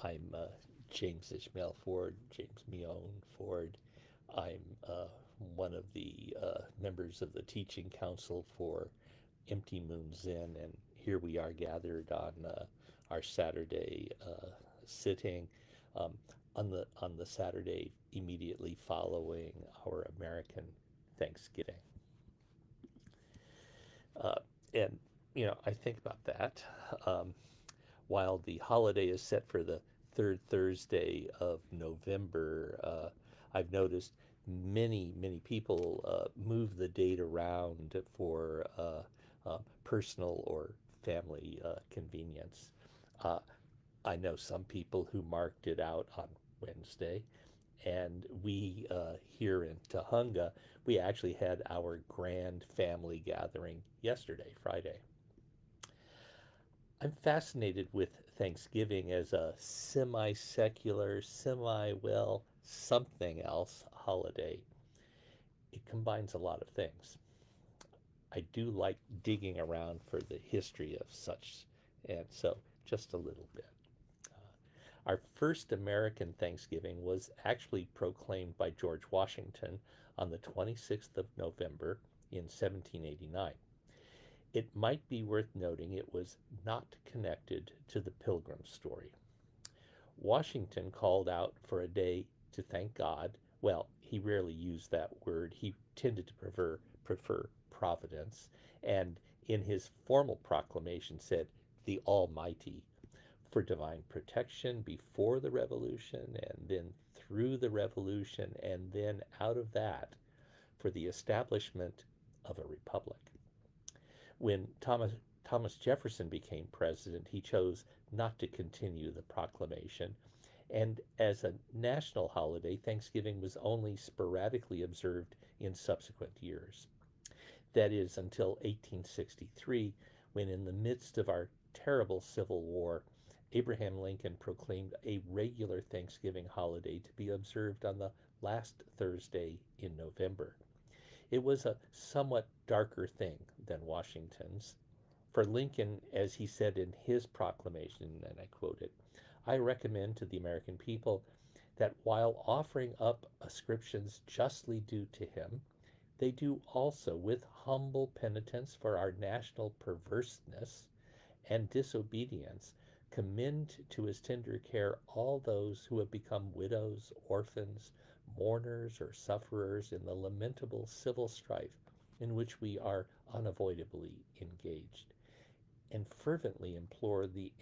I'm James Ishmael Ford, James Meon Ford. I'm one of the members of the teaching council for Empty Moon Zen, and here we are gathered on our Saturday sitting um, on the Saturday immediately following our American Thanksgiving. Uh, and I think about that. Um, while the holiday is set for the third Thursday of November, I've noticed many people move the date around for personal or family convenience. Uh, I know some people who marked it out on Wednesday, and we here in Tahunga, we actually had our grand family gathering yesterday, Friday. I'm fascinated with Thanksgiving as a semi secular, semi well, something else holiday. It combines a lot of things. I do like digging around for the history of such, and so just a little bit. Our first American Thanksgiving was actually proclaimed by George Washington on the 26th of November in 1789. It might be worth noting it was not connected to the Pilgrim story. Washington called out for a day to thank God. Well, he rarely used that word. He tended to prefer providence, and in his formal proclamation said, the Almighty, for divine protection before the revolution, and then through the revolution, and then out of that for the establishment of a republic. When Thomas Jefferson became president, he chose not to continue the proclamation, and as a national holiday, Thanksgiving was only sporadically observed in subsequent years. That is, until 1863, when, in the midst of our terrible Civil War, Abraham Lincoln proclaimed a regular Thanksgiving holiday to be observed on the last Thursday in November. It was a somewhat darker thing than Washington's. For Lincoln, as he said in his proclamation, and I quote it, I recommend to the American people that while offering up ascriptions justly due to him, they do also, with humble penitence for our national perverseness and disobedience, commend to his tender care all those who have become widows, orphans, mourners, or sufferers in the lamentable civil strife in which we are unavoidably engaged, and fervently implore the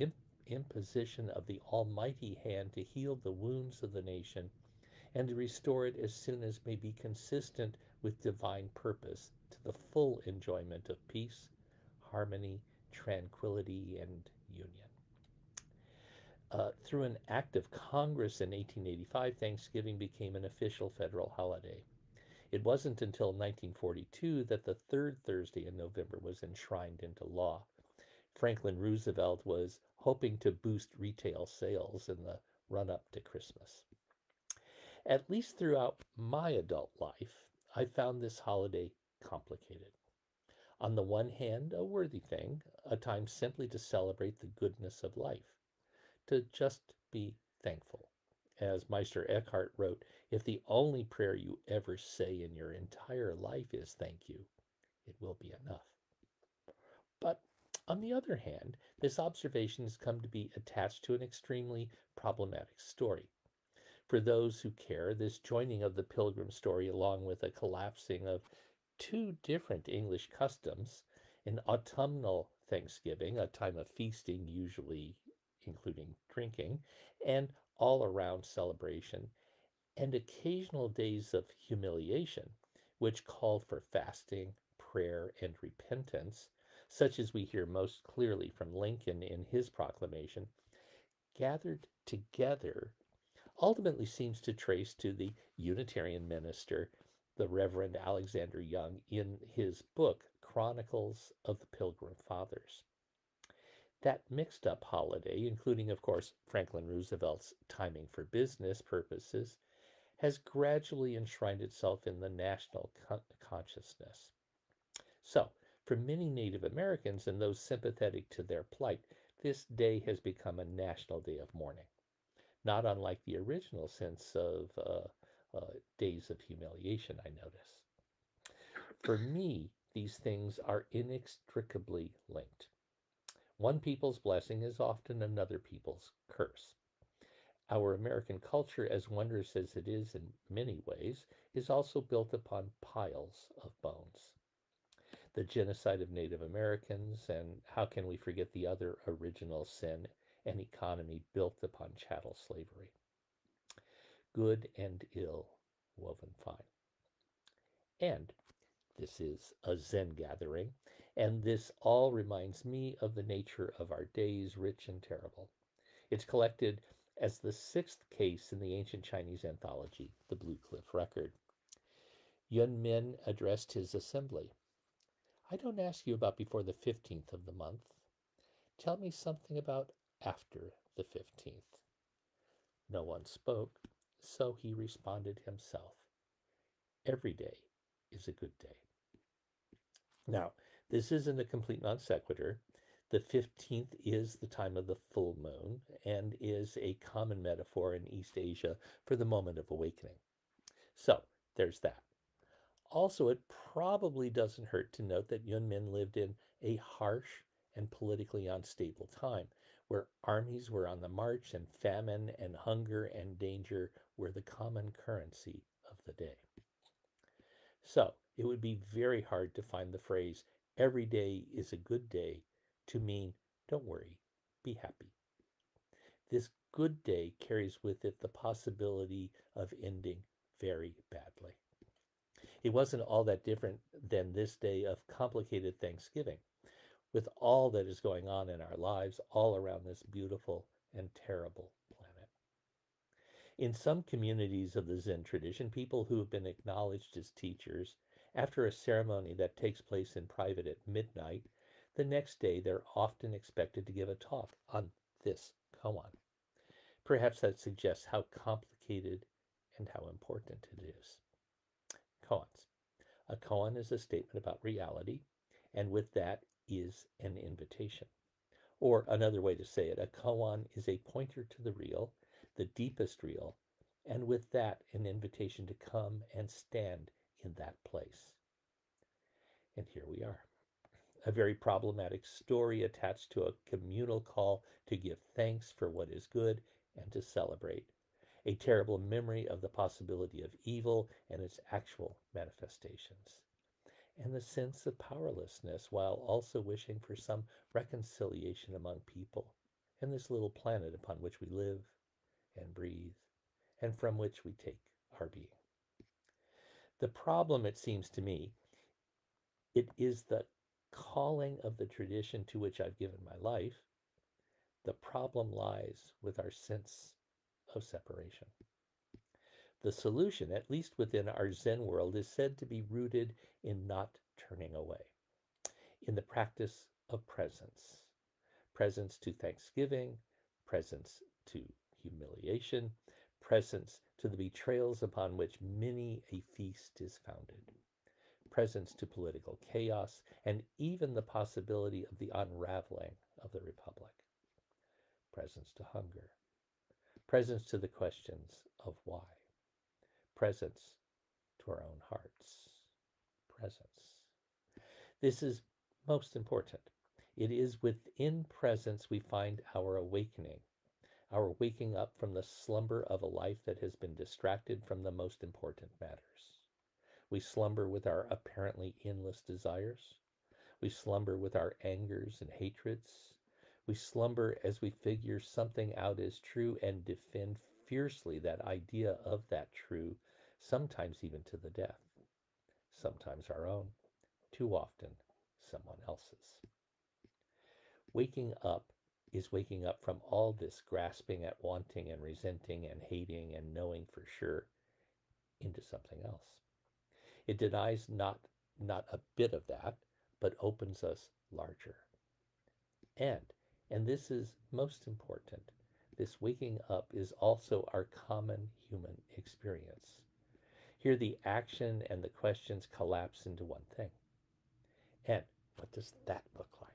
imposition of the Almighty hand to heal the wounds of the nation and to restore it as soon as may be consistent with divine purpose to the full enjoyment of peace, harmony, tranquility, and union. Through an act of Congress in 1885, Thanksgiving became an official federal holiday. It wasn't until 1942 that the third Thursday in November was enshrined into law. Franklin Roosevelt was hoping to boost retail sales in the run up to Christmas. At least throughout my adult life, I found this holiday complicated. On the one hand, a worthy thing, a time simply to celebrate the goodness of life, to just be thankful. As Meister Eckhart wrote, if the only prayer you ever say in your entire life is thank you, it will be enough. But on the other hand, this observation has come to be attached to an extremely problematic story. For those who care, this joining of the Pilgrim story, along with a collapsing of two different English customs, an autumnal Thanksgiving, a time of feasting, usually including drinking, and all around celebration, and occasional days of humiliation, which called for fasting, prayer, and repentance, such as we hear most clearly from Lincoln in his proclamation, gathered together ultimately seems to trace to the Unitarian minister, the Reverend Alexander Young, in his book, Chronicles of the Pilgrim Fathers. That mixed up holiday, including, of course, Franklin Roosevelt's timing for business purposes, has gradually enshrined itself in the national consciousness. So, for many Native Americans and those sympathetic to their plight, this day has become a national day of mourning. not unlike the original sense of days of humiliation, I notice. For me, these things are inextricably linked. One people's blessing is often another people's curse. Our American culture, as wondrous as it is in many ways, is also built upon piles of bones. The genocide of Native Americans, and how can we forget the other original sin, an economy built upon chattel slavery? Good and ill woven fine. And this is a Zen gathering, and this all reminds me of the nature of our days, rich and terrible. It's collected as the sixth case in the ancient Chinese anthology, the Blue Cliff Record. Yun Min addressed his assembly. I don't ask you about before the 15th of the month. Tell me something about after the 15th. No one spoke, so he responded himself. Every day is a good day. Now, this isn't a complete non sequitur. The 15th is the time of the full moon and is a common metaphor in East Asia for the moment of awakening. So, there's that. Also, it probably doesn't hurt to note that Yunmin lived in a harsh and politically unstable time where armies were on the march and famine and hunger and danger were the common currency of the day. So it would be very hard to find the phrase, every day is a good day, to mean, don't worry, be happy. This good day carries with it the possibility of ending very badly. It wasn't all that different than this day of complicated Thanksgiving, with all that is going on in our lives all around this beautiful and terrible planet. In some communities of the Zen tradition, people who have been acknowledged as teachers, after a ceremony that takes place in private at midnight, the next day they're often expected to give a talk on this koan. Perhaps that suggests how complicated and how important it is. Koans. A koan is a statement about reality, and with that is an invitation. Or another way to say it, a koan is a pointer to the real, the deepest real, and with that, an invitation to come and stand in that place. And here we are. A very problematic story attached to a communal call to give thanks for what is good and to celebrate. A terrible memory of the possibility of evil and its actual manifestations. And the sense of powerlessness while also wishing for some reconciliation among people and this little planet upon which we live and breathe and from which we take our being. The problem, it seems to me, it is the calling of the tradition to which I've given my life. The problem lies with our sense of separation. The solution, at least within our Zen world, is said to be rooted in not turning away, in the practice of presence. Presence to thanksgiving, presence to humiliation, presence to the betrayals upon which many a feast is founded, presence to political chaos, and even the possibility of the unraveling of the Republic, presence to hunger, presence to the questions of why, presence to our own hearts, presence. This is most important. It is within presence we find our awakening, our waking up from the slumber of a life that has been distracted from the most important matters. We slumber with our apparently endless desires. We slumber with our angers and hatreds. We slumber as we figure something out as true and defend fiercely that idea of that true, sometimes even to the death, sometimes our own, too often someone else's. Waking up is waking up from all this grasping at wanting and resenting and hating and knowing for sure into something else. It denies not a bit of that, but opens us larger. And this is most important, this waking up is also our common human experience. Here the action and the questions collapse into one thing. And what does that look like?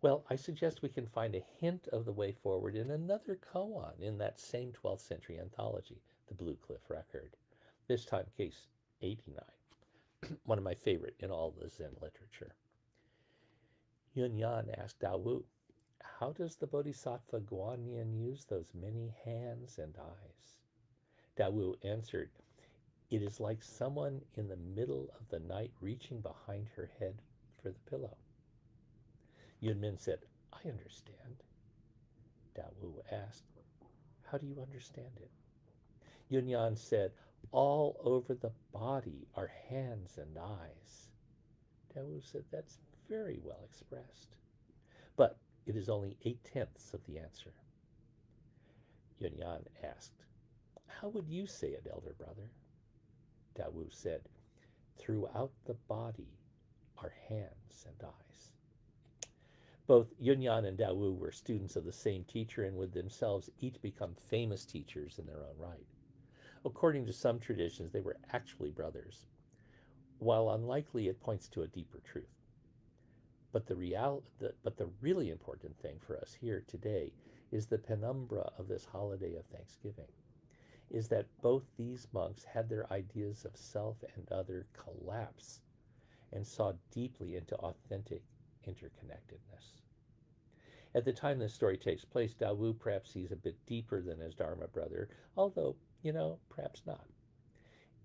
Well, I suggest we can find a hint of the way forward in another koan in that same 12th century anthology, the Blue Cliff Record. This time, case 89, one of my favorite in all the Zen literature. Yun Yan asked Dawu, how does the Bodhisattva Guanyin use those many hands and eyes? Dawu answered, it is like someone in the middle of the night reaching behind her head for the pillow. Yunmin said, I understand. Dawu asked, how do you understand it? Yunyan said, all over the body are hands and eyes. Dawu said, that's very well expressed. But it is only 8/10 of the answer. Yunyan asked, how would you say it, elder brother? Dawu said, throughout the body are hands and eyes. Both Yunyan and Dawu were students of the same teacher and would themselves each become famous teachers in their own right. According to some traditions, they were actually brothers. While unlikely, it points to a deeper truth. But the really important thing for us here today is the penumbra of this holiday of Thanksgiving, is that both these monks had their ideas of self and other collapse and saw deeply into authentic interconnectedness. At the time this story takes place, Dawu perhaps sees a bit deeper than his Dharma brother, although, perhaps not.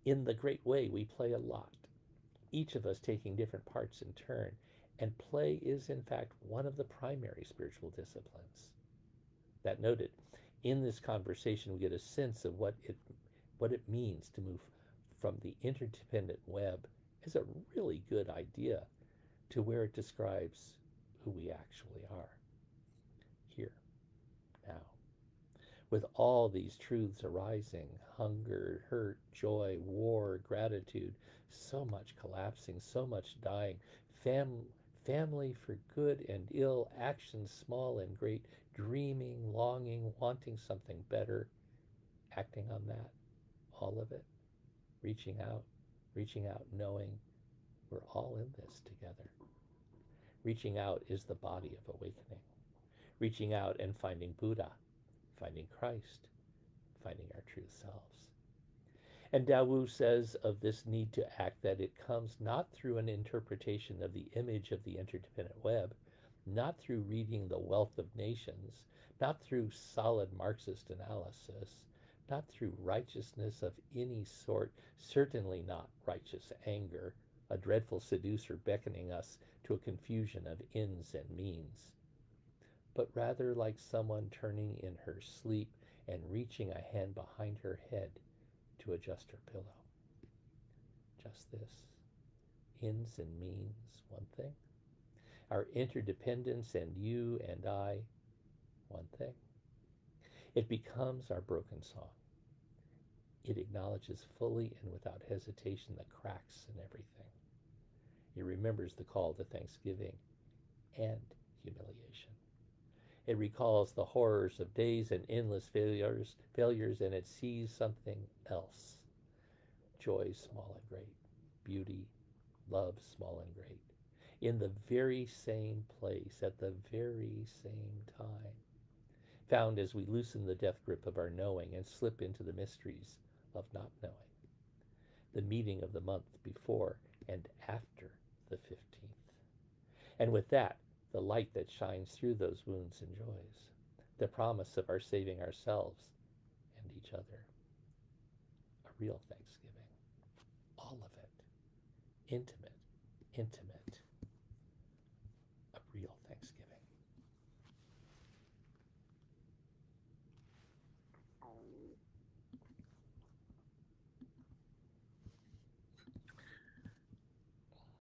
In the great way, we play a lot, each of us taking different parts in turn, and play is, in fact, one of the primary spiritual disciplines. That noted, in this conversation, we get a sense of what it means to move from the interdependent web as a really good idea to where it describes who we actually are. Here, now. With all these truths arising, hunger, hurt, joy, war, gratitude, so much collapsing, so much dying, family for good and ill, actions small and great, dreaming, longing, wanting something better, acting on that, all of it, reaching out, knowing we're all in this together. Reaching out is the body of awakening. Reaching out and finding Buddha, finding Christ, finding our true selves. And Dawu says of this need to act that it comes not through an interpretation of the image of the interdependent web, not through reading The Wealth of Nations, not through solid Marxist analysis, not through righteousness of any sort, certainly not righteous anger, a dreadful seducer beckoning us to a confusion of ends and means, but rather like someone turning in her sleep and reaching a hand behind her head to adjust her pillow. Just this. Ends and means, one thing. Our interdependence and you and I, one thing. It becomes our broken song. It acknowledges fully and without hesitation the cracks in everything. It remembers the call to thanksgiving and humiliation. It recalls the horrors of days and endless failures, and it sees something else. Joy small and great, beauty, love small and great, in the very same place, at the very same time, found as we loosen the death grip of our knowing and slip into the mysteries of not knowing. The meeting of the month before and after the 15th. And with that, the light that shines through those wounds and joys, the promise of our saving ourselves and each other. A real Thanksgiving. All of it. Intimate, intimate,